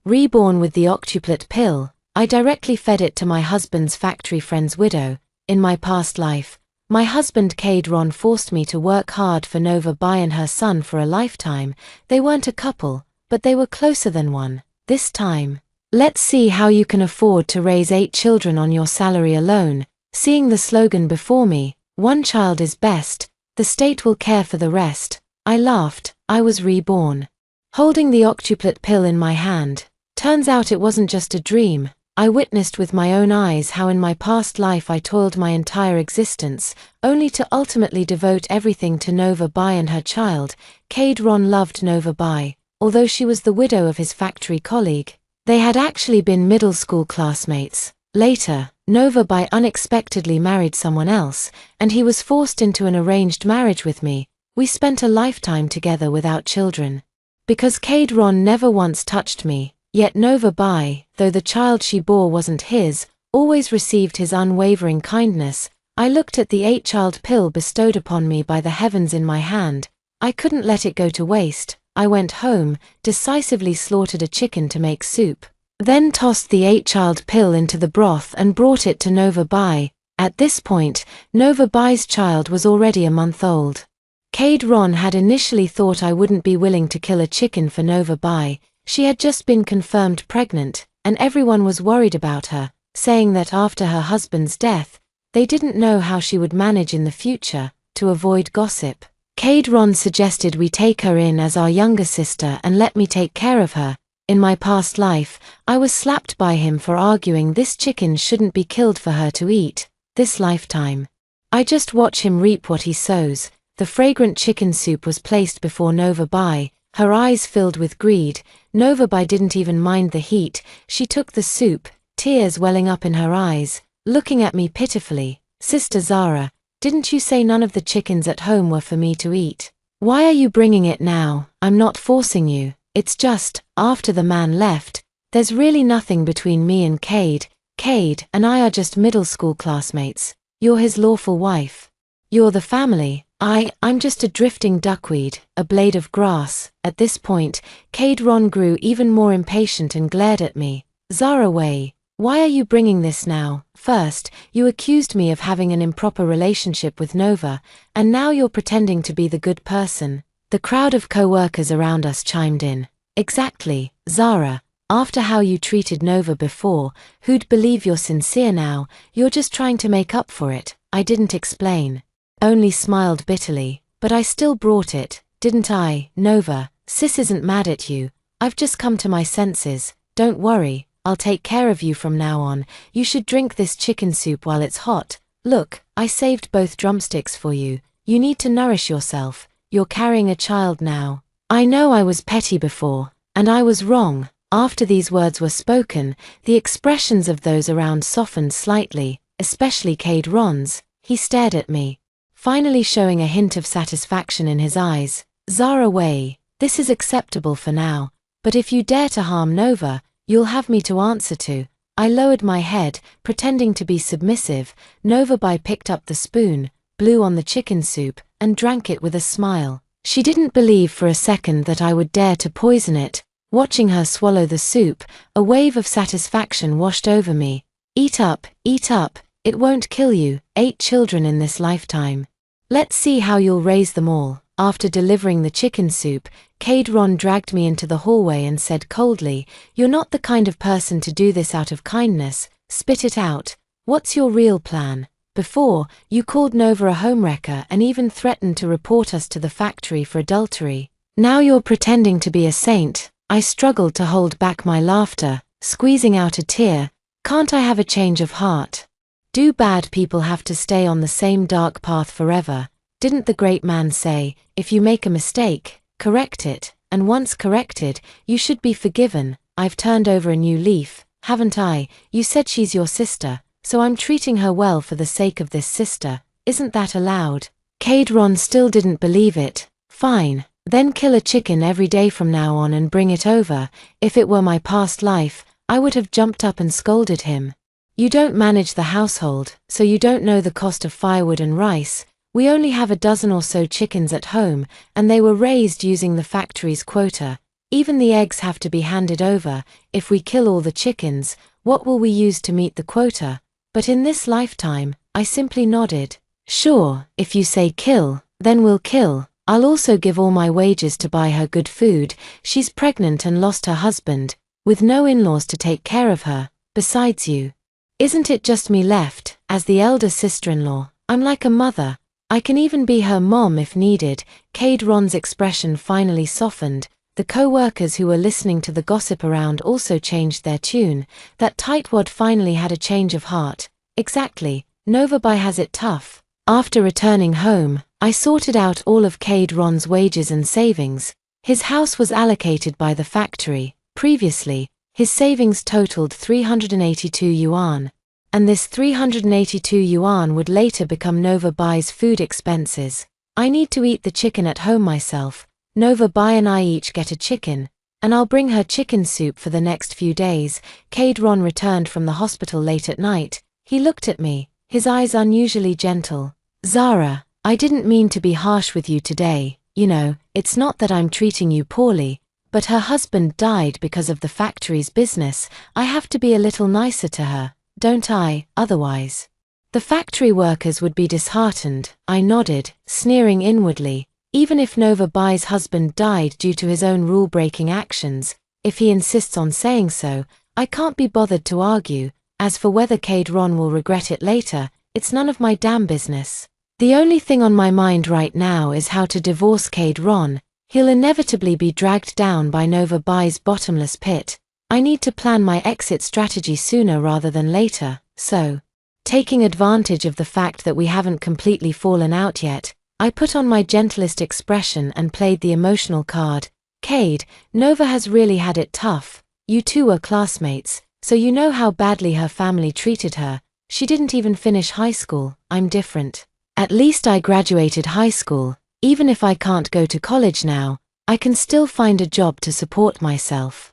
Reborn with the octuplet pill, I directly fed it to my husband's factory friend's widow. In my past life, my husband Cade Ron forced me to work hard for Nova Bai and her son for a lifetime. They weren't a couple, but they were closer than one. This time, let's see how you can afford to raise 8 children on your salary alone. Seeing the slogan before me, one child is best, the state will care for the rest, I laughed. I was reborn. Holding the octuplet pill in my hand, turns out it wasn't just a dream. I witnessed with my own eyes how in my past life I toiled my entire existence, only to ultimately devote everything to Nova Bai and her child. Cade Ron loved Nova Bai, although she was the widow of his factory colleague. They had actually been middle school classmates. Later, Nova Bai unexpectedly married someone else, and he was forced into an arranged marriage with me. We spent a lifetime together without children. Because Cade Ron never once touched me, yet Nova Bai, though the child she bore wasn't his, always received his unwavering kindness. I looked at the 8-child pill bestowed upon me by the heavens in my hand. I couldn't let it go to waste. I went home, decisively slaughtered a chicken to make soup, then tossed the 8-child pill into the broth and brought it to Nova Bai. At this point, Nova Bai's child was already a month old. Cade Ron had initially thought I wouldn't be willing to kill a chicken for Nova Bai. She had just been confirmed pregnant, and everyone was worried about her, saying that after her husband's death, they didn't know how she would manage in the future. To avoid gossip, Cade Ron suggested we take her in as our younger sister and let me take care of her. In my past life, I was slapped by him for arguing this chicken shouldn't be killed for her to eat. This lifetime, I just watch him reap what he sows. The fragrant chicken soup was placed before Nova Bai, her eyes filled with greed. Nova Bai didn't even mind the heat. She took the soup, tears welling up in her eyes, looking at me pitifully. Sister Zara, didn't you say none of the chickens at home were for me to eat? Why are you bringing it now? I'm not forcing you. It's just, after the man left, there's really nothing between me and Cade. Cade and I are just middle school classmates. You're his lawful wife. You're the family. I'm just a drifting duckweed, a blade of grass. At this point, Cade Ron grew even more impatient and glared at me. Zara Way, why are you bringing this now? First, you accused me of having an improper relationship with Nova, and now you're pretending to be the good person. The crowd of co-workers around us chimed in. Exactly, Zara. After how you treated Nova before, who'd believe you're sincere now? You're just trying to make up for it. I didn't explain. Only smiled bitterly. But I still brought it, didn't I? Nova, sis isn't mad at you. I've just come to my senses. Don't worry, I'll take care of you from now on. You should drink this chicken soup while it's hot. Look, I saved both drumsticks for you. You need to nourish yourself. You're carrying a child now. I know I was petty before, and I was wrong. After these words were spoken, the expressions of those around softened slightly, especially Cade Ron's. He stared at me, finally showing a hint of satisfaction in his eyes. Zara Way, this is acceptable for now, but if you dare to harm Nova, you'll have me to answer to. I lowered my head, pretending to be submissive. Nova Bai picked up the spoon, blew on the chicken soup, and drank it with a smile. She didn't believe for a second that I would dare to poison it. Watching her swallow the soup, a wave of satisfaction washed over me. Eat up, it won't kill you. 8 children in this lifetime. Let's see how you'll raise them all. After delivering the chicken soup, Cade Ron dragged me into the hallway and said coldly, "You're not the kind of person to do this out of kindness. Spit it out. What's your real plan? Before, you called Nova a homewrecker and even threatened to report us to the factory for adultery. Now you're pretending to be a saint." I struggled to hold back my laughter, squeezing out a tear. Can't I have a change of heart? Do bad people have to stay on the same dark path forever? Didn't the great man say, if you make a mistake, correct it, and once corrected, you should be forgiven? I've turned over a new leaf, haven't I? You said she's your sister, so I'm treating her well for the sake of this sister. Isn't that allowed? Cade Ron still didn't believe it. Fine. Then kill a chicken every day from now on and bring it over. If it were my past life, I would have jumped up and scolded him. You don't manage the household, so you don't know the cost of firewood and rice. We only have a dozen or so chickens at home, and they were raised using the factory's quota. Even the eggs have to be handed over. If we kill all the chickens, what will we use to meet the quota? But in this lifetime, I simply nodded. Sure, if you say kill, then we'll kill. I'll also give all my wages to buy her good food. She's pregnant and lost her husband, with no in-laws to take care of her, besides you. Isn't it just me left, as the elder sister-in-law? I'm like a mother. I can even be her mom if needed. Cade Ron's expression finally softened. The co-workers who were listening to the gossip around also changed their tune. That tightwad finally had a change of heart. Exactly, Novabai has it tough. After returning home, I sorted out all of Cade Ron's wages and savings. His house was allocated by the factory. Previously, his savings totaled 382 yuan. And this 382 yuan would later become Novabai's food expenses. I need to eat the chicken at home myself. Novabai and I each get a chicken, and I'll bring her chicken soup for the next few days. Cade Ron returned from the hospital late at night. He looked at me, his eyes unusually gentle. Zara, I didn't mean to be harsh with you today. You know, it's not that I'm treating you poorly, but her husband died because of the factory's business. I have to be a little nicer to her, don't I? Otherwise, the factory workers would be disheartened. I nodded, sneering inwardly. Even if Novabai's husband died due to his own rule-breaking actions, if he insists on saying so, I can't be bothered to argue. As for whether Cade Ron will regret it later, it's none of my damn business. The only thing on my mind right now is how to divorce Cade Ron. He'll inevitably be dragged down by Novabai's bottomless pit. I need to plan my exit strategy sooner rather than later, so, taking advantage of the fact that we haven't completely fallen out yet, I put on my gentlest expression and played the emotional card. Cade, Nova has really had it tough. You two were classmates, so you know how badly her family treated her. She didn't even finish high school. I'm different. At least I graduated high school. Even if I can't go to college now, I can still find a job to support myself.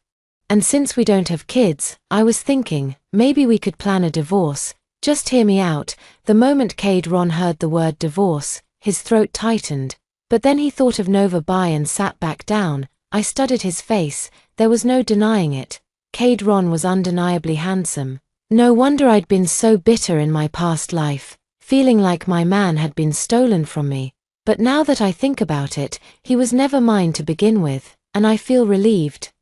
And since we don't have kids, I was thinking, maybe we could plan a divorce. Just hear me out. The moment Cade Ron heard the word divorce, his throat tightened, but then he thought of Novabai and sat back down. I studied his face. There was no denying it. Cade Ron was undeniably handsome. No wonder I'd been so bitter in my past life, feeling like my man had been stolen from me. But now that I think about it, he was never mine to begin with, and I feel relieved.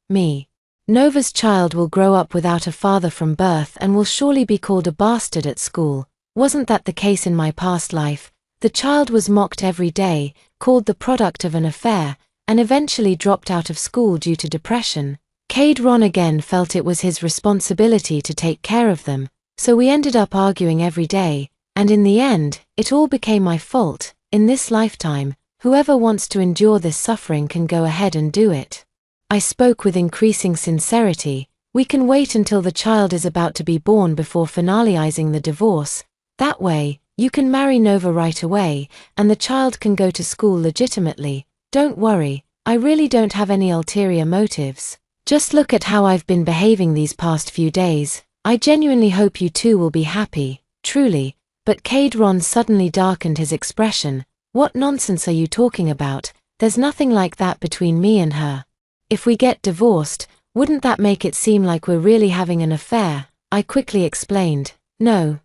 Nova's child will grow up without a father from birth and will surely be called a bastard at school. Wasn't that the case in my past life? The child was mocked every day, called the product of an affair, and eventually dropped out of school due to depression. Cade Ron again felt it was his responsibility to take care of them, so we ended up arguing every day, and in the end, it all became my fault. In this lifetime, whoever wants to endure this suffering can go ahead and do it. I spoke with increasing sincerity. We can wait until the child is about to be born before finalizing the divorce. That way, you can marry Nova right away, and the child can go to school legitimately. Don't worry, I really don't have any ulterior motives. Just look at how I've been behaving these past few days. I genuinely hope you two will be happy, truly. But Cade Ron suddenly darkened his expression. What nonsense are you talking about? There's nothing like that between me and her. If we get divorced, wouldn't that make it seem like we're really having an affair? I quickly explained. No,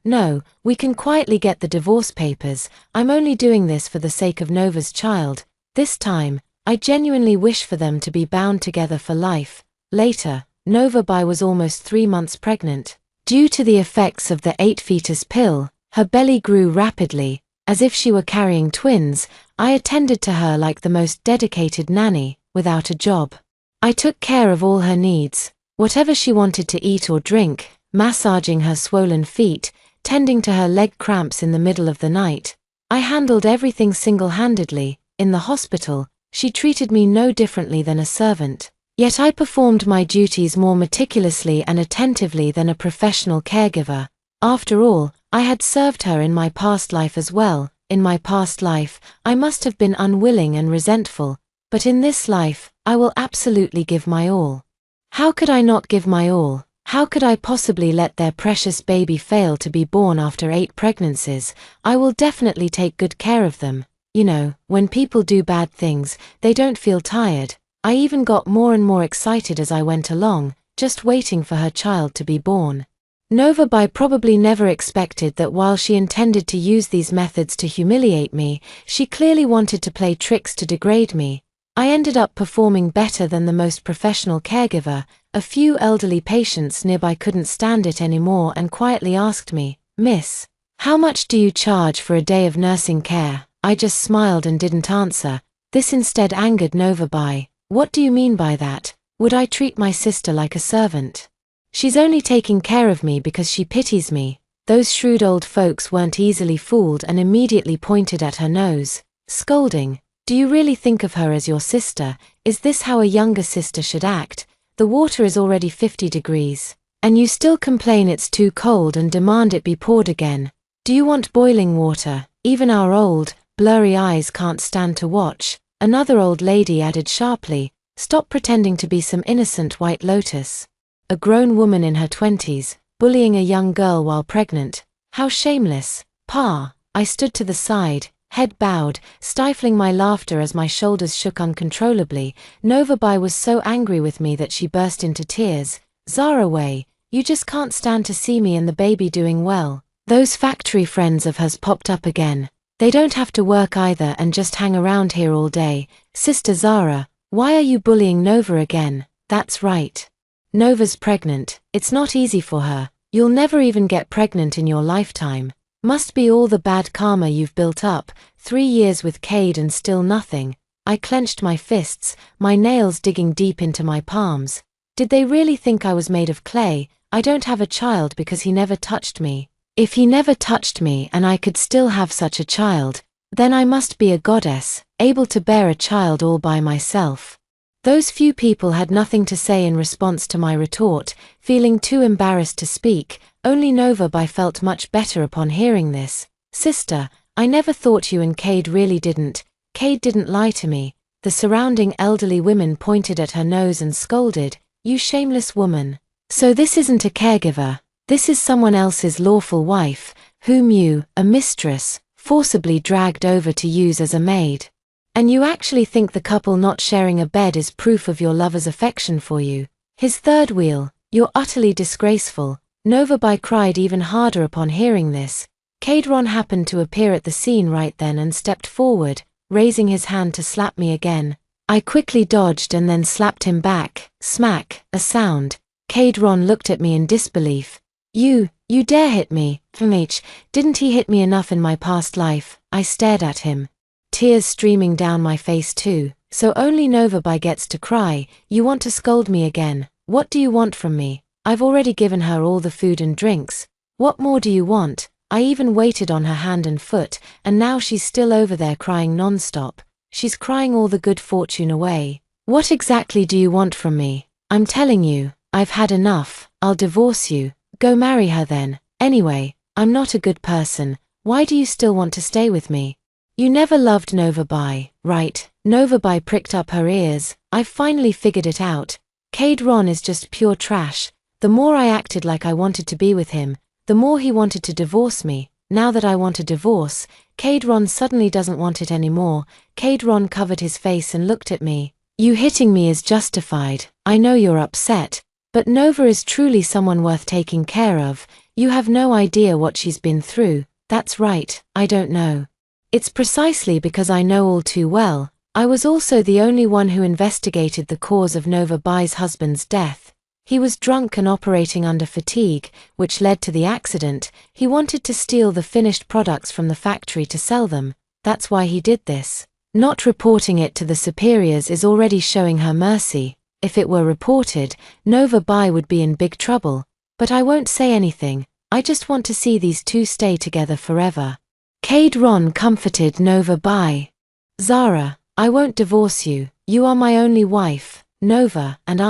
we can quietly get the divorce papers. I'm only doing this for the sake of Nova's child. This time, I genuinely wish for them to be bound together for life. Later, Novabai was almost 3 months pregnant. Due to the effects of the 8-fetus pill, her belly grew rapidly, as if she were carrying twins. I attended to her like the most dedicated nanny, without a job. I took care of all her needs, whatever she wanted to eat or drink, massaging her swollen feet, tending to her leg cramps in the middle of the night. I handled everything single-handedly. In the hospital, she treated me no differently than a servant. Yet I performed my duties more meticulously and attentively than a professional caregiver. After all, I had served her in my past life as well. In my past life, I must have been unwilling and resentful, but in this life, I will absolutely give my all. How could I not give my all? How could I possibly let their precious baby fail to be born after 8 pregnancies? I will definitely take good care of them. You know, when people do bad things, they don't feel tired. I even got more and more excited as I went along, just waiting for her child to be born. Nova Bai probably never expected that while she intended to use these methods to humiliate me, she clearly wanted to play tricks to degrade me. I ended up performing better than the most professional caregiver. A few elderly patients nearby couldn't stand it anymore and quietly asked me, "Miss, how much do you charge for a day of nursing care?" I just smiled and didn't answer. This instead angered Nova Bai. "What do you mean by that? Would I treat my sister like a servant? She's only taking care of me because she pities me." Those shrewd old folks weren't easily fooled and immediately pointed at her nose, scolding, "Do you really think of her as your sister? Is this how a younger sister should act? The water is already 50 degrees. And you still complain it's too cold and demand it be poured again. Do you want boiling water? Even our old, blurry eyes can't stand to watch." Another old lady added sharply, "Stop pretending to be some innocent white lotus." A grown woman in her 20s, bullying a young girl while pregnant. How shameless. "Pa." I stood to the side, head bowed, stifling my laughter as my shoulders shook uncontrollably. Nova Bai was so angry with me that she burst into tears. "Zara Wei, you just can't stand to see me and the baby doing well. Those factory friends of hers popped up again. They don't have to work either and just hang around here all day. Sister Zara, why are you bullying Nova again?" "That's right. Nova's pregnant. It's not easy for her. You'll never even get pregnant in your lifetime. Must be all the bad karma you've built up. 3 years with Cade and still nothing." I clenched my fists, my nails digging deep into my palms. Did they really think I was made of clay? I don't have a child because he never touched me. If he never touched me and I could still have such a child, then I must be a goddess, able to bear a child all by myself. Those few people had nothing to say in response to my retort, feeling too embarrassed to speak. Only Nova Bai felt much better upon hearing this. "Sister, I never thought you and Cade really didn't. Cade didn't lie to me." The surrounding elderly women pointed at her nose and scolded, "You shameless woman. So this isn't a caregiver. This is someone else's lawful wife, whom you, a mistress, forcibly dragged over to use as a maid. And you actually think the couple not sharing a bed is proof of your lover's affection for you? His third wheel. You're utterly disgraceful." Nova Bai cried even harder upon hearing this. Cade Ron happened to appear at the scene right then and stepped forward, raising his hand to slap me again. I quickly dodged and then slapped him back. Smack, a sound. Cade Ron looked at me in disbelief. You dare hit me, Fmh, didn't he hit me enough in my past life?" I stared at him. Tears streaming down my face too. "So only Nova Bai gets to cry. You want to scold me again? What do you want from me? I've already given her all the food and drinks. What more do you want? I even waited on her hand and foot, and now she's still over there crying non-stop. She's crying all the good fortune away. What exactly do you want from me? I'm telling you, I've had enough. I'll divorce you. Go marry her then. Anyway, I'm not a good person. Why do you still want to stay with me? You never loved Nova Bai, right?" Nova Bai pricked up her ears. "I've finally figured it out. Cade Ron is just pure trash. The more I acted like I wanted to be with him, the more he wanted to divorce me. Now that I want a divorce, Cade Ron suddenly doesn't want it anymore." Cade Ron covered his face and looked at me. "You hitting me is justified. I know you're upset. But Nova is truly someone worth taking care of. You have no idea what she's been through." "That's right, I don't know. It's precisely because I know all too well. I was also the only one who investigated the cause of Nova Bai's husband's death. He was drunk and operating under fatigue, which led to the accident. He wanted to steal the finished products from the factory to sell them. That's why he did this. Not reporting it to the superiors is already showing her mercy. If it were reported, Nova Bai would be in big trouble. But I won't say anything. I just want to see these two stay together forever." Cade Ron comforted Nova Bai. "Zara, I won't divorce you. You are my only wife. Nova, and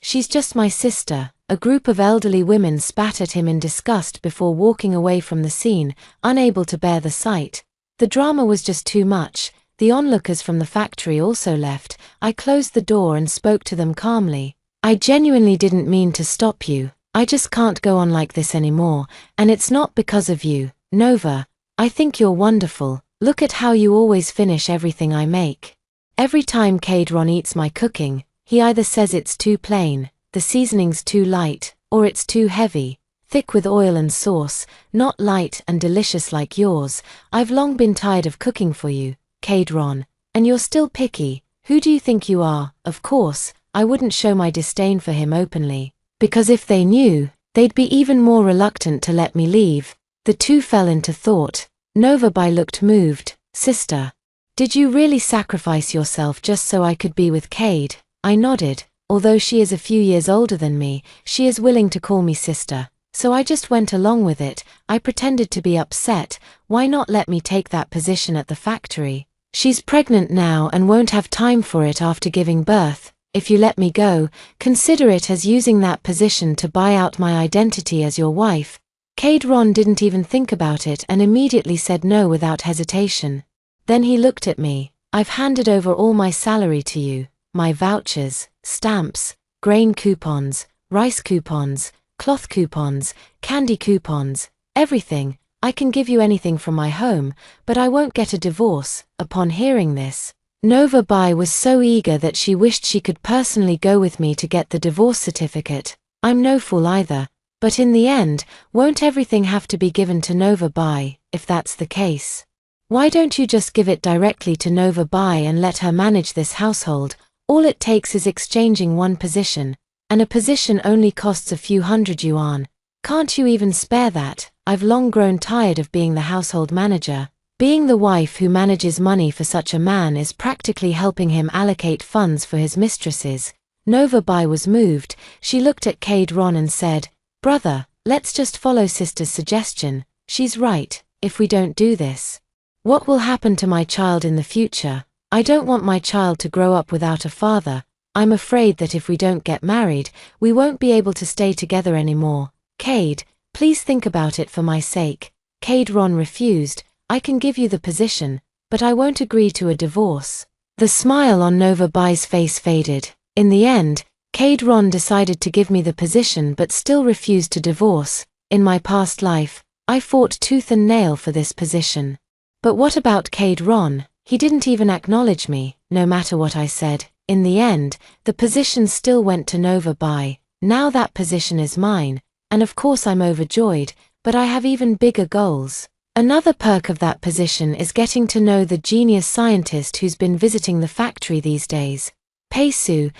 she's just my sister." A group of elderly women spat at him in disgust before walking away from the scene, unable to bear the sight. The drama was just too much. The onlookers from the factory also left. I closed the door and spoke to them calmly. "I genuinely didn't mean to stop you. I just can't go on like this anymore, and it's not because of you, Nova. I think you're wonderful. Look at how you always finish everything I make. Every time Kadron eats my cooking, he either says it's too plain, the seasoning's too light, or it's too heavy, thick with oil and sauce, not light and delicious like yours. I've long been tired of cooking for you, Kadron, and you're still picky. Who do you think you are? Of course, I wouldn't show my disdain for him openly, because if they knew, they'd be even more reluctant to let me leave. The two fell into thought. Novabai looked moved. Sister, did you really sacrifice yourself just so I could be with Cade? I nodded. Although she is a few years older than me, she is willing to call me sister. So I just went along with it. I pretended to be upset. Why not let me take that position at the factory? She's pregnant now and won't have time for it after giving birth. If you let me go, consider it as using that position to buy out my identity as your wife. Kadron didn't even think about it and immediately said no without hesitation. Then he looked at me. I've handed over all my salary to you, my vouchers, stamps, grain coupons, rice coupons, cloth coupons, candy coupons, everything. I can give you anything from my home, but I won't get a divorce. Upon hearing this, Novabai was so eager that she wished she could personally go with me to get the divorce certificate. I'm no fool either, but in the end, won't everything have to be given to Novabai? If that's the case, why don't you just give it directly to Novabai and let her manage this household? All it takes is exchanging one position, and a position only costs a few hundred yuan. Can't you even spare that? I've long grown tired of being the household manager. Being the wife who manages money for such a man is practically helping him allocate funds for his mistresses. Novabai was moved. She looked at Kadron and said, "Brother, let's just follow sister's suggestion. She's right. If we don't do this, what will happen to my child in the future? I don't want my child to grow up without a father. I'm afraid that if we don't get married, we won't be able to stay together anymore. Cade, please think about it for my sake." Kadron refused. "I can give you the position, but I won't agree to a divorce." The smile on Novabai's face faded. In the end, Kadron decided to give me the position but still refused to divorce. In my past life, I fought tooth and nail for this position. But what about Kadron? He didn't even acknowledge me, no matter what I said. In the end, the position still went to Novabai. Now that position is mine, and of course I'm overjoyed, but I have even bigger goals. Another perk of that position is getting to know the genius scientist who's been visiting the factory these days. Peisu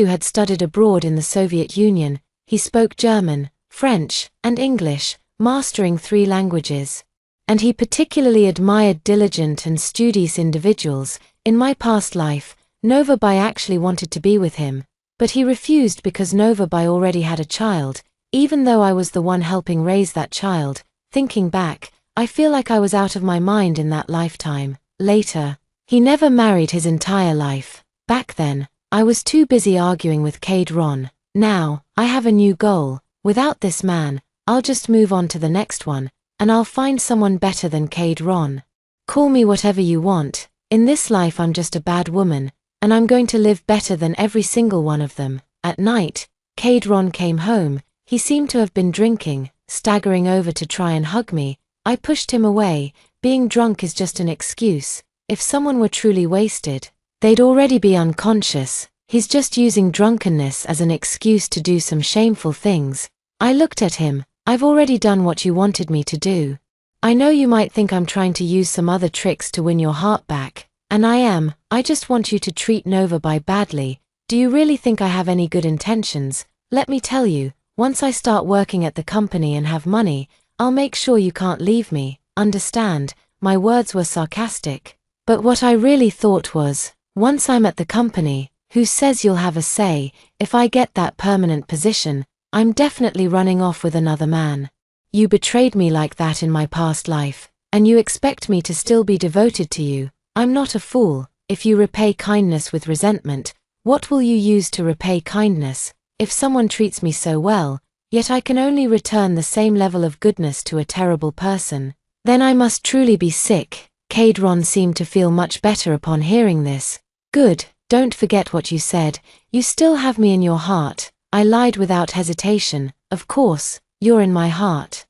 had studied abroad in the Soviet Union. He spoke German, French, and English, mastering 3 languages. And he particularly admired diligent and studious individuals. In my past life, Novabai actually wanted to be with him, but he refused because Novabai already had a child, even though I was the one helping raise that child. Thinking back, I feel like I was out of my mind in that lifetime. Later, he never married his entire life. Back then, I was too busy arguing with Kadron. Now, I have a new goal. Without this man, I'll just move on to the next one, and I'll find someone better than Kadron. Call me whatever you want. In this life I'm just a bad woman, and I'm going to live better than every single one of them. At night, Kadron came home. He seemed to have been drinking, staggering over to try and hug me. I pushed him away. Being drunk is just an excuse. If someone were truly wasted, they'd already be unconscious. He's just using drunkenness as an excuse to do some shameful things. I looked at him. I've already done what you wanted me to do. I know you might think I'm trying to use some other tricks to win your heart back, and I am. I just want you to treat Novabai badly. Do you really think I have any good intentions? Let me tell you, once I start working at the company and have money, I'll make sure you can't leave me. Understand? My words were sarcastic. But what I really thought was, once I'm at the company, who says you'll have a say? If I get that permanent position, I'm definitely running off with another man. You betrayed me like that in my past life, and you expect me to still be devoted to you. I'm not a fool. If you repay kindness with resentment, what will you use to repay kindness? If someone treats me so well, yet I can only return the same level of goodness to a terrible person, then I must truly be sick. Kadron seemed to feel much better upon hearing this. Good, don't forget what you said. You still have me in your heart. I lied without hesitation. Of course, you're in my heart.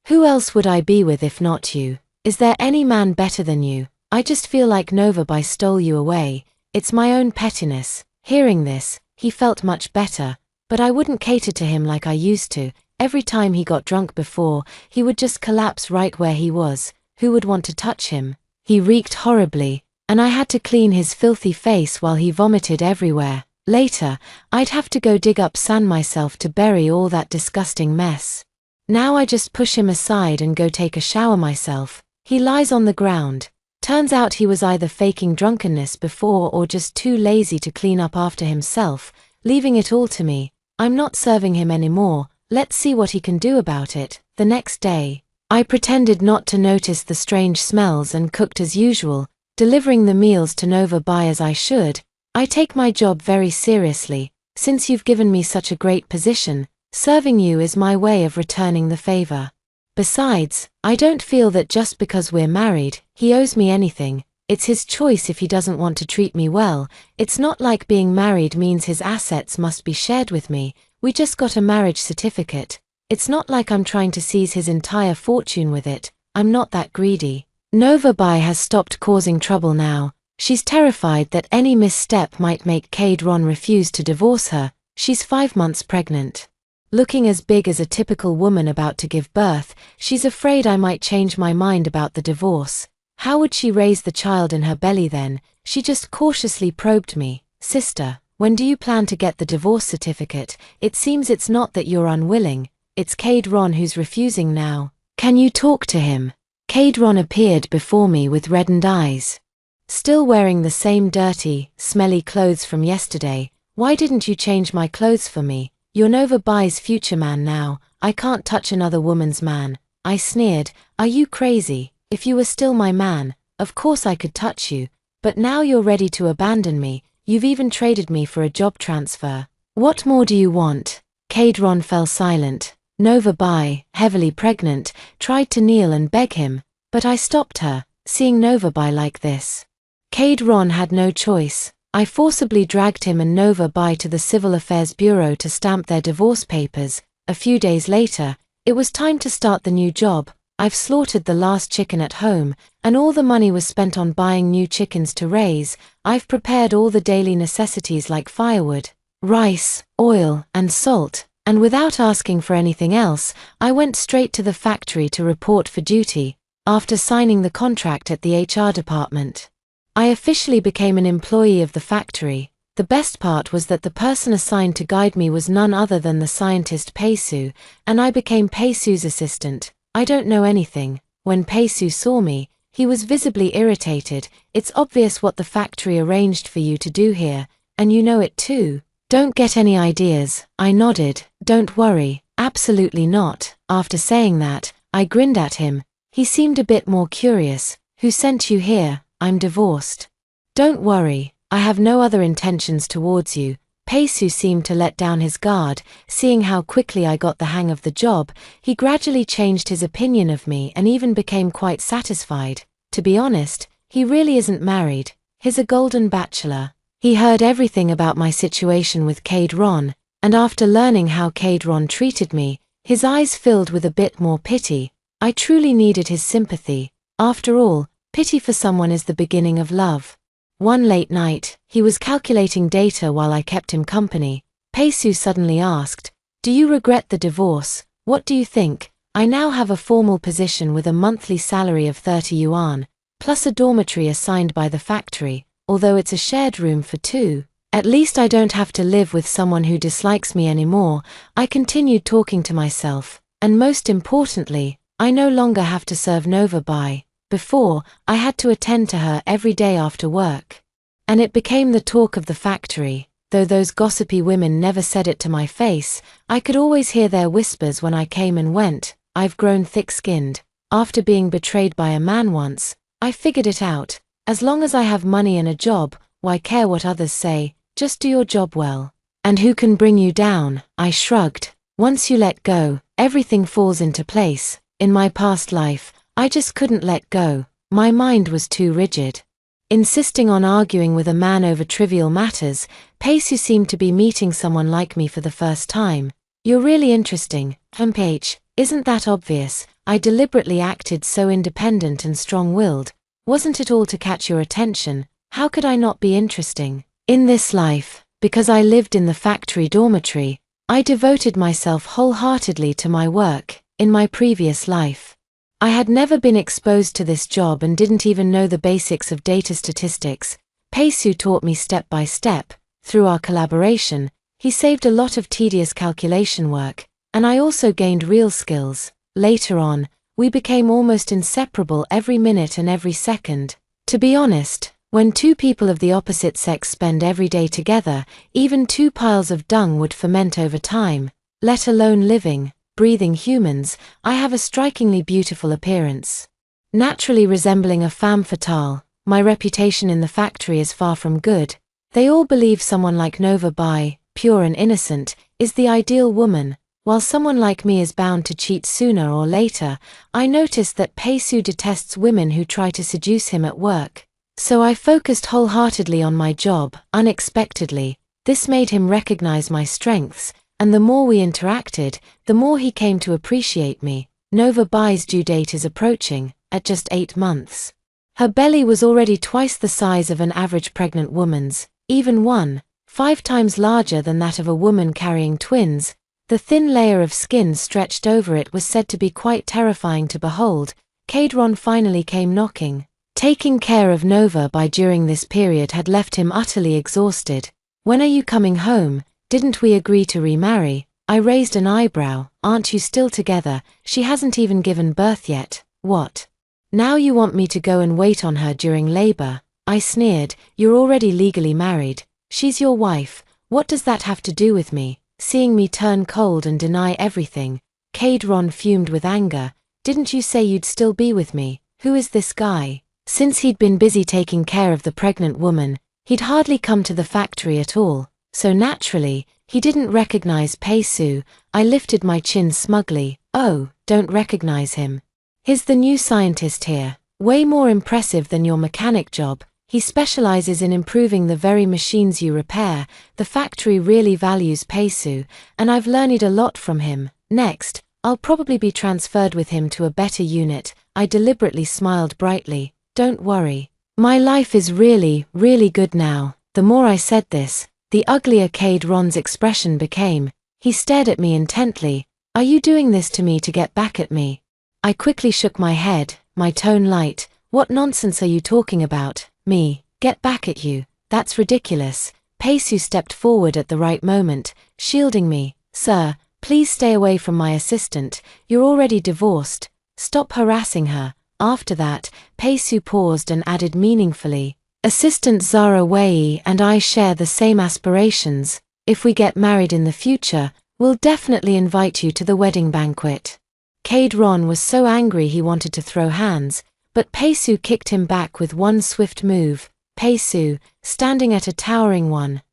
Who else would I be with if not you? Is there any man better than you? I just feel like Novabai stole you away. It's my own pettiness. Hearing this, he felt much better, but I wouldn't cater to him like I used to. Every time he got drunk before, he would just collapse right where he was. Who would want to touch him? He reeked horribly, and I had to clean his filthy face while he vomited everywhere. Later, I'd have to go dig up sand myself to bury all that disgusting mess. Now I just push him aside and go take a shower myself. He lies on the ground. Turns out he was either faking drunkenness before or just too lazy to clean up after himself, leaving it all to me. I'm not serving him anymore. Let's see what he can do about it. The next day, I pretended not to notice the strange smells and cooked as usual, delivering the meals to Nova by as I should. I take my job very seriously. Since you've given me such a great position, serving you is my way of returning the favor. Besides, I don't feel that just because we're married, he owes me anything. It's his choice if he doesn't want to treat me well. It's not like being married means his assets must be shared with me. We just got a marriage certificate. It's not like I'm trying to seize his entire fortune with it. I'm not that greedy. Nova Bai has stopped causing trouble now. She's terrified that any misstep might make Cade Ron refuse to divorce her. She's 5 months pregnant. Looking as big as a typical woman about to give birth, she's afraid I might change my mind about the divorce. How would she raise the child in her belly then? She just cautiously probed me. Sister, when do you plan to get the divorce certificate? It seems it's not that you're unwilling. It's Cade Ron who's refusing now. Can you talk to him? Cade Ron appeared before me with reddened eyes. Still wearing the same dirty, smelly clothes from yesterday. Why didn't you change my clothes for me? You're Nova Bai's future man now. I can't touch another woman's man. I sneered. Are you crazy? If you were still my man, of course I could touch you. But now you're ready to abandon me. You've even traded me for a job transfer. What more do you want? Cade Ron fell silent. Nova Bai, heavily pregnant, tried to kneel and beg him, but I stopped her, seeing Nova Bai like this. Cade Ron had no choice. I forcibly dragged him and Nova Bai to the Civil Affairs Bureau to stamp their divorce papers. A few days later, it was time to start the new job. I've slaughtered the last chicken at home, and all the money was spent on buying new chickens to raise. I've prepared all the daily necessities like firewood, rice, oil, and salt, and without asking for anything else, I went straight to the factory to report for duty. After signing the contract at the HR department, I officially became an employee of the factory. The best part was that the person assigned to guide me was none other than the scientist Peisu, and I became Peisu's assistant. I don't know anything. When Peisu saw me, he was visibly irritated. It's obvious what the factory arranged for you to do here, and you know it too. Don't get any ideas. I nodded. Don't worry, absolutely not. After saying that, I grinned at him. He seemed a bit more curious. Who sent you here? I'm divorced. Don't worry, I have no other intentions towards you. Peisu seemed to let down his guard. Seeing how quickly I got the hang of the job, he gradually changed his opinion of me and even became quite satisfied. To be honest, he really isn't married. He's a golden bachelor. He heard everything about my situation with Cade Ron, and after learning how Cade Ron treated me, his eyes filled with a bit more pity. I truly needed his sympathy. After all, pity for someone is the beginning of love. One late night, he was calculating data while I kept him company. Peisu suddenly asked, "Do you regret the divorce? What do you think? I now have a formal position with a monthly salary of 30 yuan, plus a dormitory assigned by the factory, although it's a shared room for two. At least I don't have to live with someone who dislikes me anymore." I continued talking to myself, and most importantly, I no longer have to serve Nova Bai. Before, I had to attend to her every day after work. And it became the talk of the factory. Though those gossipy women never said it to my face, I could always hear their whispers when I came and went. I've grown thick-skinned. After being betrayed by a man once, I figured it out. As long as I have money and a job, why care what others say? Just do your job well. And who can bring you down? I shrugged. Once you let go, everything falls into place. In my past life, I just couldn't let go. My mind was too rigid. Insisting on arguing with a man over trivial matters, Peisu seemed to be meeting someone like me for the first time. You're really interesting, isn't that obvious? I deliberately acted so independent and strong-willed. Wasn't it all to catch your attention? How could I not be interesting? In this life, because I lived in the factory dormitory, I devoted myself wholeheartedly to my work. In my previous life, I had never been exposed to this job and didn't even know the basics of data statistics. Peisu taught me step by step. Through our collaboration, he saved a lot of tedious calculation work, and I also gained real skills. Later on, we became almost inseparable every minute and every second. To be honest, when two people of the opposite sex spend every day together, even 2 piles of dung would ferment over time, let alone living, breathing humans. I have a strikingly beautiful appearance. Naturally resembling a femme fatale, my reputation in the factory is far from good. They all believe someone like Nova Bai, pure and innocent, is the ideal woman, while someone like me is bound to cheat sooner or later. I noticed that Peisu detests women who try to seduce him at work. So I focused wholeheartedly on my job. Unexpectedly, this made him recognize my strengths, and the more we interacted, the more he came to appreciate me. Nova Bai's due date is approaching, at just 8 months. Her belly was already twice the size of an average pregnant woman's, even 1.5 times larger than that of a woman carrying twins. The thin layer of skin stretched over it was said to be quite terrifying to behold. Kadron finally came knocking. Taking care of Nova Bai during this period had left him utterly exhausted. When are you coming home? Didn't we agree to remarry? I raised an eyebrow. Aren't you still together? She hasn't even given birth yet. What? Now you want me to go and wait on her during labor? I sneered. You're already legally married. She's your wife. What does that have to do with me? Seeing me turn cold and deny everything, Kadron fumed with anger. Didn't you say you'd still be with me? Who is this guy? Since he'd been busy taking care of the pregnant woman, he'd hardly come to the factory at all, so naturally, he didn't recognize Peisu. I lifted my chin smugly. Oh, don't recognize him. He's the new scientist here, way more impressive than your mechanic job. He specializes in improving the very machines you repair. The factory really values Peisu, and I've learned a lot from him. Next, I'll probably be transferred with him to a better unit. I deliberately smiled brightly. Don't worry. My life is really, really good now. The more I said this, the uglier Kadron's expression became. He stared at me intently. Are you doing this to me to get back at me? I quickly shook my head, my tone light. What nonsense are you talking about? Me, get back at you? That's ridiculous. Peisu stepped forward at the right moment, shielding me. Sir, please stay away from my assistant. You're already divorced. Stop harassing her. After that, Peisu paused and added meaningfully, Assistant Zara Wei and I share the same aspirations. If we get married in the future, we'll definitely invite you to the wedding banquet. Kadron was so angry he wanted to throw hands, but Peisu kicked him back with one swift move. Peisu, standing at a towering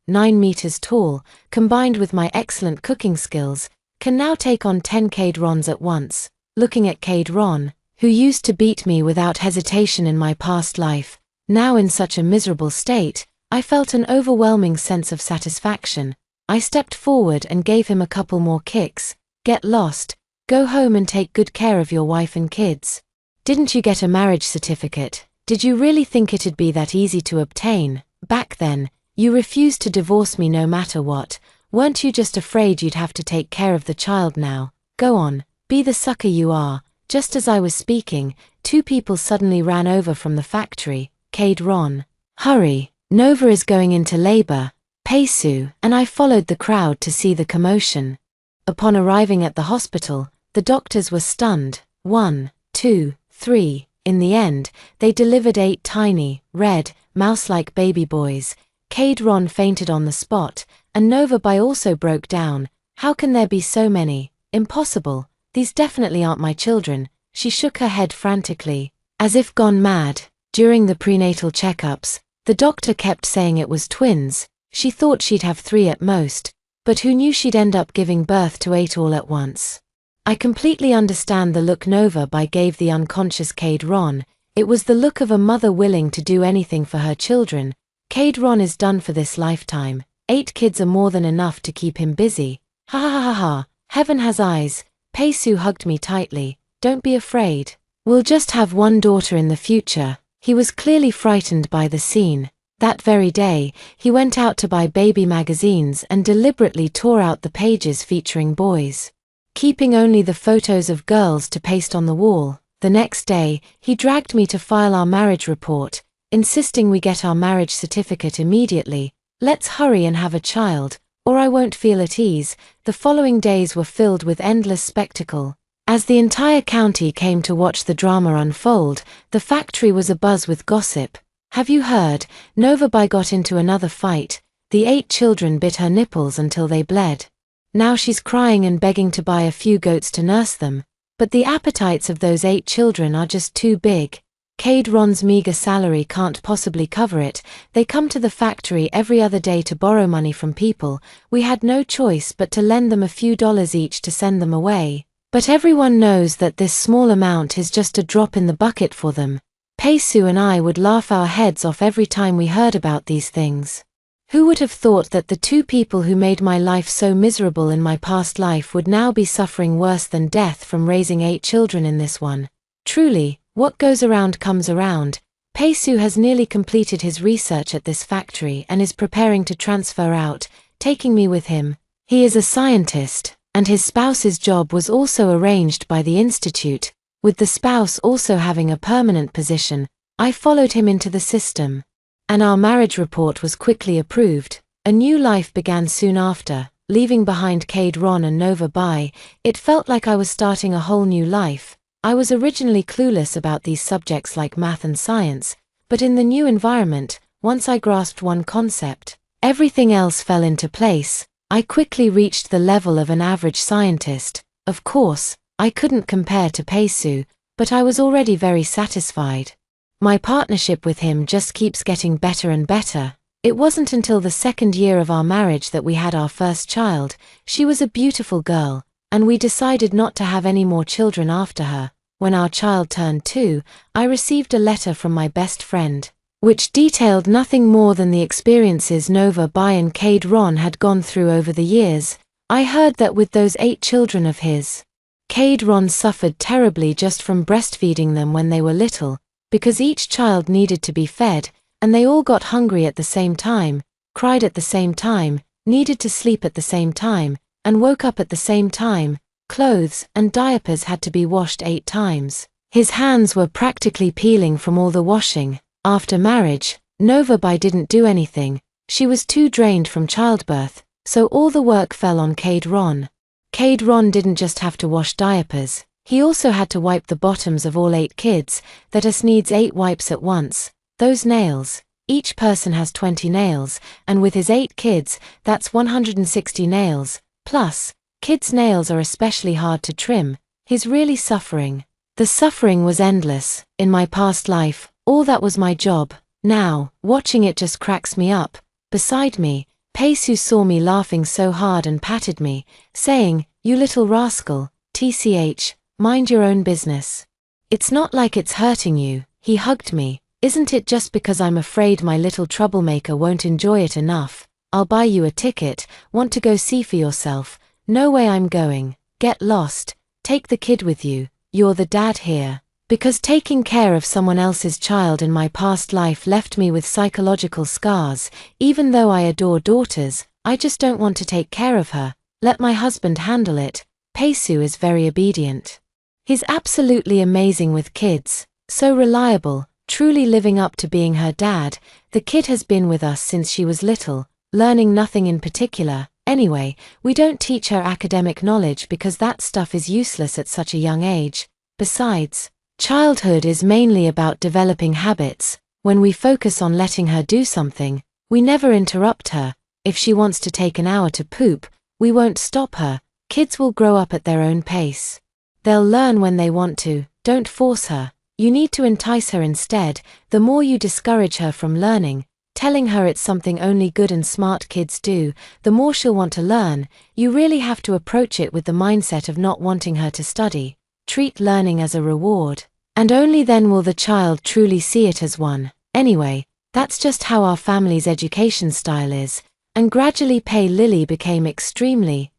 9 meters tall, combined with my excellent cooking skills, can now take on 10 Kadrons at once. Looking at Kadron, who used to beat me without hesitation in my past life, now in such a miserable state, I felt an overwhelming sense of satisfaction. I stepped forward and gave him a couple more kicks. Get lost. Go home and take good care of your wife and kids. Didn't you get a marriage certificate? Did you really think it'd be that easy to obtain? Back then, you refused to divorce me no matter what. Weren't you just afraid you'd have to take care of the child now? Go on, be the sucker you are. Just as I was speaking, 2 people suddenly ran over from the factory. Kadron, hurry, Nova is going into labor. Peisu and I followed the crowd to see the commotion. Upon arriving at the hospital, the doctors were stunned. 1, 2, 3. In the end, they delivered 8 tiny, red, mouse-like baby boys. Kadron fainted on the spot, and Nova Bai also broke down. How can there be so many? Impossible. These definitely aren't my children. She shook her head frantically, as if gone mad. During the prenatal checkups, the doctor kept saying it was twins. She thought she'd have 3 at most, but who knew she'd end up giving birth to 8 all at once? I completely understand the look Nova Bai gave the unconscious Kadron. It was the look of a mother willing to do anything for her children. Kadron is done for this lifetime. 8 kids are more than enough to keep him busy. Ha ha ha ha. Heaven has eyes. Peisu hugged me tightly. Don't be afraid. We'll just have 1 daughter in the future. He was clearly frightened by the scene. That very day, he went out to buy baby magazines and deliberately tore out the pages featuring boys, keeping only the photos of girls to paste on the wall. The next day, he dragged me to file our marriage report, insisting we get our marriage certificate immediately. Let's hurry and have a child, or I won't feel at ease. The following days were filled with endless spectacle. As the entire county came to watch the drama unfold, the factory was abuzz with gossip. Have you heard? Novabai got into another fight. The 8 children bit her nipples until they bled. Now she's crying and begging to buy a few goats to nurse them. But the appetites of those 8 children are just too big. Cade Ron's meager salary can't possibly cover it. They come to the factory every other day to borrow money from people. We had no choice but to lend them a few dollars each to send them away. But everyone knows that this small amount is just a drop in the bucket for them. Peisu and I would laugh our heads off every time we heard about these things. Who would have thought that the 2 people who made my life so miserable in my past life would now be suffering worse than death from raising 8 children in this one? Truly, what goes around comes around. Peisu has nearly completed his research at this factory and is preparing to transfer out, taking me with him. He is a scientist, and his spouse's job was also arranged by the institute, with the spouse also having a permanent position. I followed him into the system, and our marriage report was quickly approved. A new life began soon after, leaving behind Cade Ron and Nova Bai. It felt like I was starting a whole new life. I was originally clueless about these subjects like math and science, but in the new environment, once I grasped one concept, everything else fell into place. I quickly reached the level of an average scientist. Of course, I couldn't compare to Peisu, but I was already very satisfied. My partnership with him just keeps getting better and better. It wasn't until the 2nd year of our marriage that we had our first child. She was a beautiful girl, and we decided not to have any more children after her. When our child turned 2, I received a letter from my best friend, which detailed nothing more than the experiences Nova Bai and Cade Ron had gone through over the years. I heard that with those 8 children of his, Cade Ron suffered terribly just from breastfeeding them when they were little, because each child needed to be fed, and they all got hungry at the same time, cried at the same time, needed to sleep at the same time, and woke up at the same time. Clothes and diapers had to be washed 8 times. His hands were practically peeling from all the washing. After marriage, Nova Bai didn't do anything. She was too drained from childbirth, so all the work fell on Cade Ron. Cade Ron didn't just have to wash diapers, he also had to wipe the bottoms of all 8 kids. That us needs 8 wipes at once. Those nails, each person has 20 nails, and with his 8 kids, that's 160 nails. Plus, kids' nails are especially hard to trim. He's really suffering. The suffering was endless. In my past life, all that was my job. Now, watching it just cracks me up. Beside me, Peisu saw me laughing so hard and patted me, saying, "You little rascal, tch, mind your own business. It's not like it's hurting you." He hugged me. "Isn't it just because I'm afraid my little troublemaker won't enjoy it enough? I'll buy you a ticket. Want to go see for yourself?" "No way I'm going. Get lost. Take the kid with you. You're the dad here." Because taking care of someone else's child in my past life left me with psychological scars. Even though I adore daughters, I just don't want to take care of her. Let my husband handle it. Peisu is very obedient. He's absolutely amazing with kids. So reliable, truly living up to being her dad. The kid has been with us since she was little, learning nothing in particular. Anyway, we don't teach her academic knowledge because that stuff is useless at such a young age. Besides, childhood is mainly about developing habits. When we focus on letting her do something, we never interrupt her. If she wants to take an hour to poop, we won't stop her. Kids will grow up at their own pace. They'll learn when they want to. Don't force her. You need to entice her instead. The more you discourage her from learning, telling her it's something only good and smart kids do, the more she'll want to learn. You really have to approach it with the mindset of not wanting her to study. Treat learning as a reward, and only then will the child truly see it as one. Anyway, that's just how our family's education style is, and gradually Pei Lily became extremely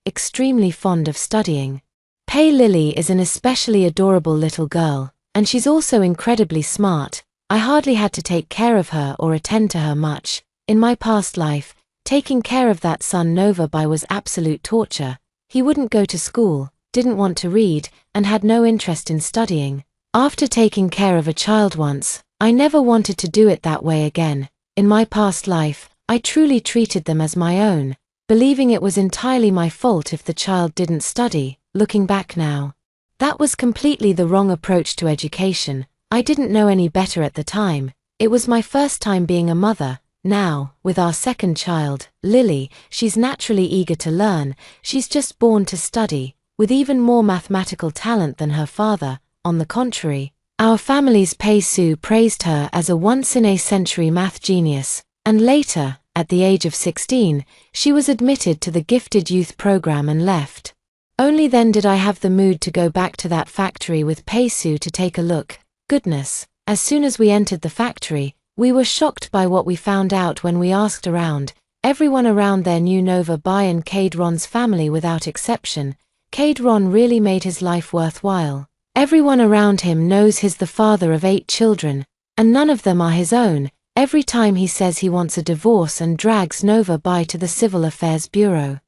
fond of studying. Pei Lily is an especially adorable little girl, and she's also incredibly smart. I hardly had to take care of her or attend to her much. In my past life, taking care of that son Nova Bai was absolute torture. He wouldn't go to school, didn't want to read, and had no interest in studying. After taking care of a child once, I never wanted to do it that way again. In my past life, I truly treated them as my own, believing it was entirely my fault if the child didn't study. Looking back now, that was completely the wrong approach to education. I didn't know any better at the time. It was my first time being a mother. Now, with our second child, Lily, she's naturally eager to learn. She's just born to study, with even more mathematical talent than her father. On the contrary, our family's Pei Su praised her as a once-in-a-century math genius, and later, at the age of 16, she was admitted to the gifted youth program and left. Only then did I have the mood to go back to that factory with Pei Su to take a look. Goodness, as soon as we entered the factory, we were shocked by what we found out when we asked around. Everyone around there knew Nova Bai and Cade Ron's family without exception. Cade Ron really made his life worthwhile. Everyone around him knows he's the father of 8 children, and none of them are his own. Every time he says he wants a divorce and drags Nova Bai to the Civil Affairs Bureau.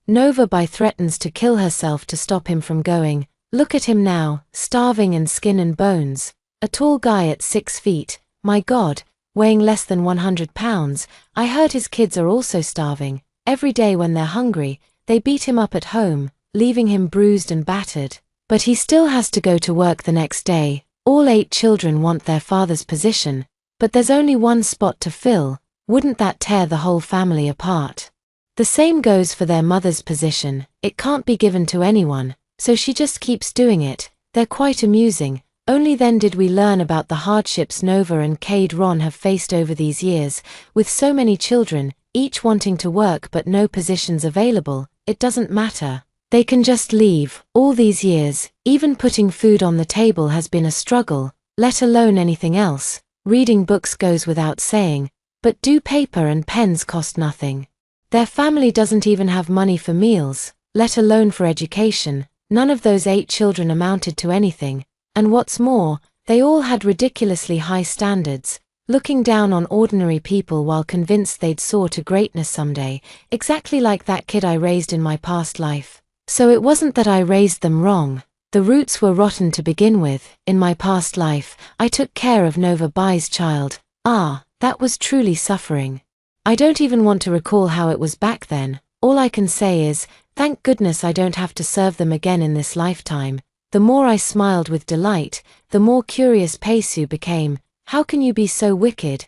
Nova Bai threatens to kill herself to stop him from going. Look at him now, starving and skin and bones. A tall guy at 6 feet, my God, weighing less than 100 pounds. I heard his kids are also starving. Every day when they're hungry, they beat him up at home, leaving him bruised and battered. But he still has to go to work the next day. All 8 children want their father's position, but there's only one spot to fill. Wouldn't that tear the whole family apart? The same goes for their mother's position. It can't be given to anyone, so she just keeps doing it. They're quite amusing. Only then did we learn about the hardships Nova and Cade Ron have faced over these years, with so many children, each wanting to work but no positions available. It doesn't matter. They can just leave. All these years, even putting food on the table has been a struggle, let alone anything else. Reading books goes without saying, but do paper and pens cost nothing? Their family doesn't even have money for meals, let alone for education. None of those 8 children amounted to anything, and what's more, they all had ridiculously high standards, looking down on ordinary people while convinced they'd soar to greatness someday, exactly like that kid I raised in my past life. So it wasn't that I raised them wrong. The roots were rotten to begin with. In my past life, I took care of Nova Bai's child. That was truly suffering. I don't even want to recall how it was back then. All I can say is, thank goodness I don't have to serve them again in this lifetime. The more I smiled with delight, the more curious Pei Su became. How can you be so wicked?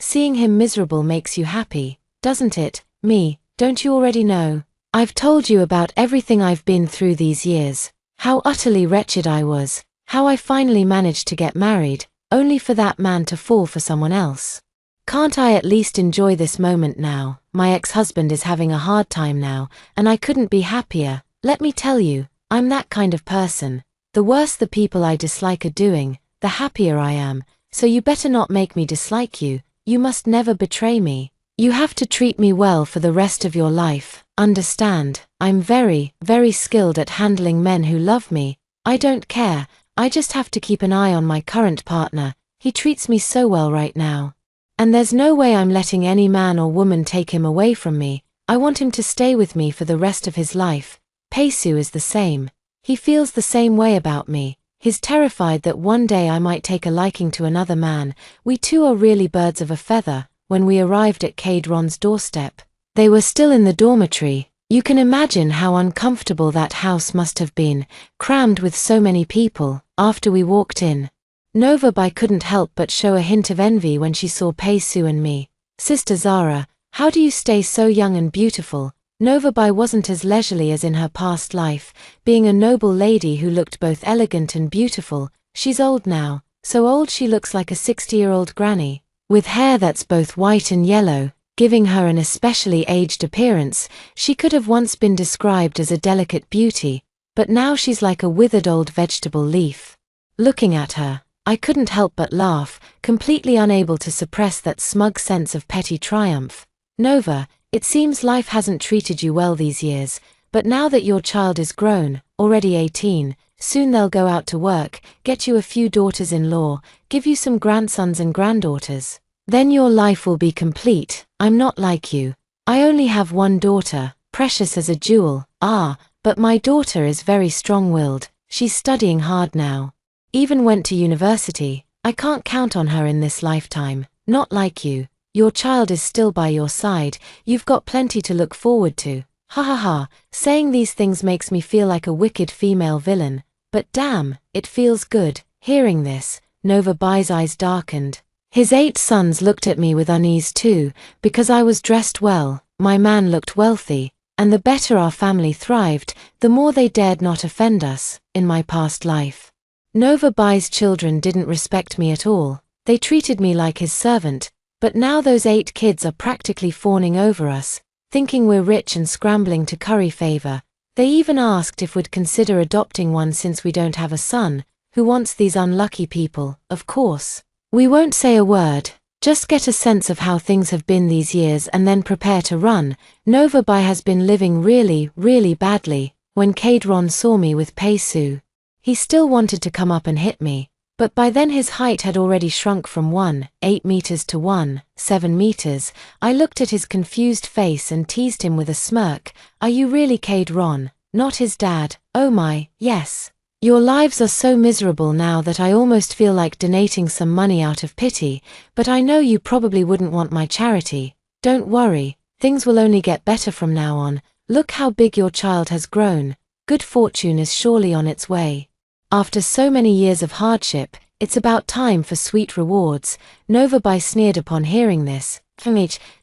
Seeing him miserable makes you happy, doesn't it? Me, don't you already know? I've told you about everything I've been through these years, how utterly wretched I was, how I finally managed to get married, only for that man to fall for someone else. Can't I at least enjoy this moment now? My ex-husband is having a hard time now, and I couldn't be happier. Let me tell you, I'm that kind of person. The worse the people I dislike are doing, the happier I am, so you better not make me dislike you. You must never betray me. You have to treat me well for the rest of your life. Understand, I'm very, very skilled at handling men who love me. I don't care, I just have to keep an eye on my current partner. He treats me so well right now. And there's no way I'm letting any man or woman take him away from me. I want him to stay with me for the rest of his life. Pei Su is the same. He feels the same way about me. He's terrified that one day I might take a liking to another man. We two are really birds of a feather. When we arrived at Cade Ron's doorstep, they were still in the dormitory. You can imagine how uncomfortable that house must have been, crammed with so many people. After we walked in, Nova Bai couldn't help but show a hint of envy when she saw Pei Su and me. Sister Zara, how do you stay so young and beautiful? Nova Bai wasn't as leisurely as in her past life, being a noble lady who looked both elegant and beautiful. She's old now, so old she looks like a 60-year-old granny, with hair that's both white and yellow, giving her an especially aged appearance. She could have once been described as a delicate beauty, but now she's like a withered old vegetable leaf. Looking at her, I couldn't help but laugh, completely unable to suppress that smug sense of petty triumph. Nova, it seems life hasn't treated you well these years. but now that your child is grown, already 18, soon they'll go out to work, get you a few daughters-in-law, give you some grandsons and granddaughters. Then your life will be complete. I'm not like you. I only have one daughter, precious as a jewel, but my daughter is very strong-willed, she's studying hard now. Even went to university. I can't count on her in this lifetime, not like you. Your child is still by your side, you've got plenty to look forward to. Ha ha ha, saying these things makes me feel like a wicked female villain, but damn, it feels good. Hearing this, Nova Bai's eyes darkened. His 8 sons looked at me with unease too, because I was dressed well, my man looked wealthy, and the better our family thrived, the more they dared not offend us, in my past life. Nova Bai's children didn't respect me at all, they treated me like his servant, but now those 8 kids are practically fawning over us, thinking we're rich and scrambling to curry favor. They even asked if we'd consider adopting one since we don't have a son. Who wants these unlucky people? Of course. We won't say a word, just get a sense of how things have been these years and then prepare to run. Nova Bai has been living really badly. When Kadron saw me with Pei-Su, he still wanted to come up and hit me, but by then his height had already shrunk from 1.8 meters to 1.7 meters. I looked at his confused face and teased him with a smirk. Are you really Kadron, not his dad? Oh my, yes. Your lives are so miserable now that I almost feel like donating some money out of pity, but I know you probably wouldn't want my charity. Don't worry, things will only get better from now on. Look how big your child has grown. Good fortune is surely on its way. After so many years of hardship, it's about time for sweet rewards. Nova Bai sneered upon hearing this.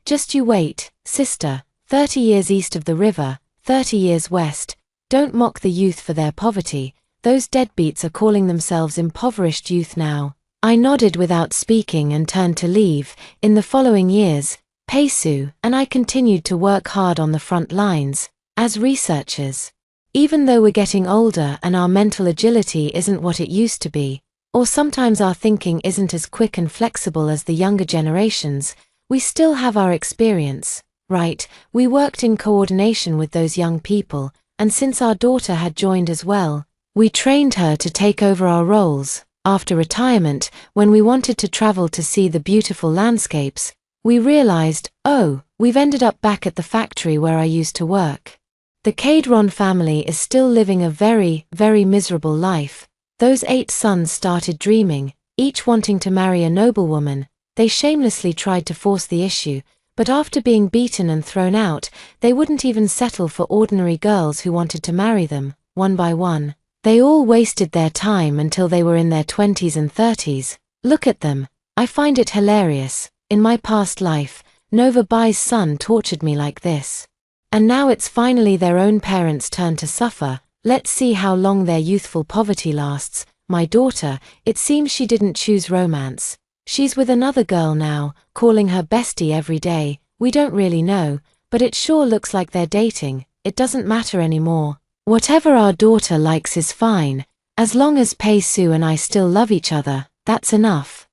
Just you wait, sister, 30 years east of the river, 30 years west. Don't mock the youth for their poverty. Those deadbeats are calling themselves impoverished youth now. I nodded without speaking and turned to leave. In the following years, Pei-Su and I continued to work hard on the front lines, as researchers. Even though we're getting older and our mental agility isn't what it used to be, or sometimes our thinking isn't as quick and flexible as the younger generations, we still have our experience, right? We worked in coordination with those young people, and since our daughter had joined as well, we trained her to take over our roles. After retirement, when we wanted to travel to see the beautiful landscapes, we realized, oh, we've ended up back at the factory where I used to work. The Kadron family is still living a very miserable life. Those 8 sons started dreaming, each wanting to marry a noblewoman. They shamelessly tried to force the issue, but after being beaten and thrown out, they wouldn't even settle for ordinary girls who wanted to marry them, one by one. They all wasted their time until they were in their 20s and 30s. Look at them. I find it hilarious. In my past life, Nova Bai's son tortured me like this. And now it's finally their own parents' turn to suffer. Let's see how long their youthful poverty lasts. My daughter, it seems she didn't choose romance. She's with another girl now, calling her bestie every day. We don't really know, but it sure looks like they're dating. It doesn't matter anymore. Whatever our daughter likes is fine. As long as Pei-Su and I still love each other, that's enough.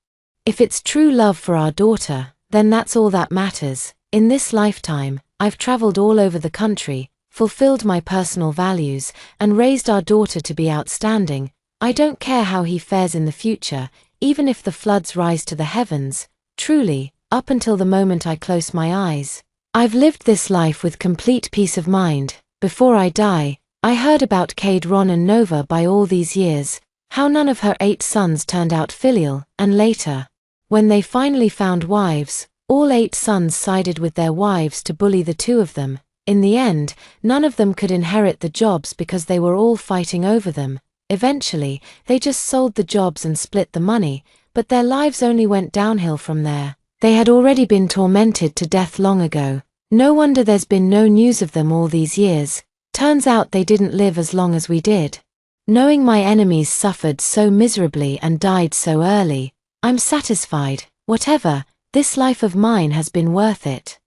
If it's true love for our daughter, then that's all that matters. In this lifetime, I've traveled all over the country, fulfilled my personal values, and raised our daughter to be outstanding. I don't care how he fares in the future, even if the floods rise to the heavens. Truly, up until the moment I close my eyes, I've lived this life with complete peace of mind. Before I die, I heard about Kadron and Nova Bai all these years, how none of her 8 sons turned out filial, and later, when they finally found wives, all 8 sons sided with their wives to bully the 2 of them. In the end, none of them could inherit the jobs because they were all fighting over them. Eventually, they just sold the jobs and split the money, but their lives only went downhill from there. They had already been tormented to death long ago. No wonder there's been no news of them all these years. Turns out they didn't live as long as we did. Knowing my enemies suffered so miserably and died so early, I'm satisfied. Whatever, this life of mine has been worth it.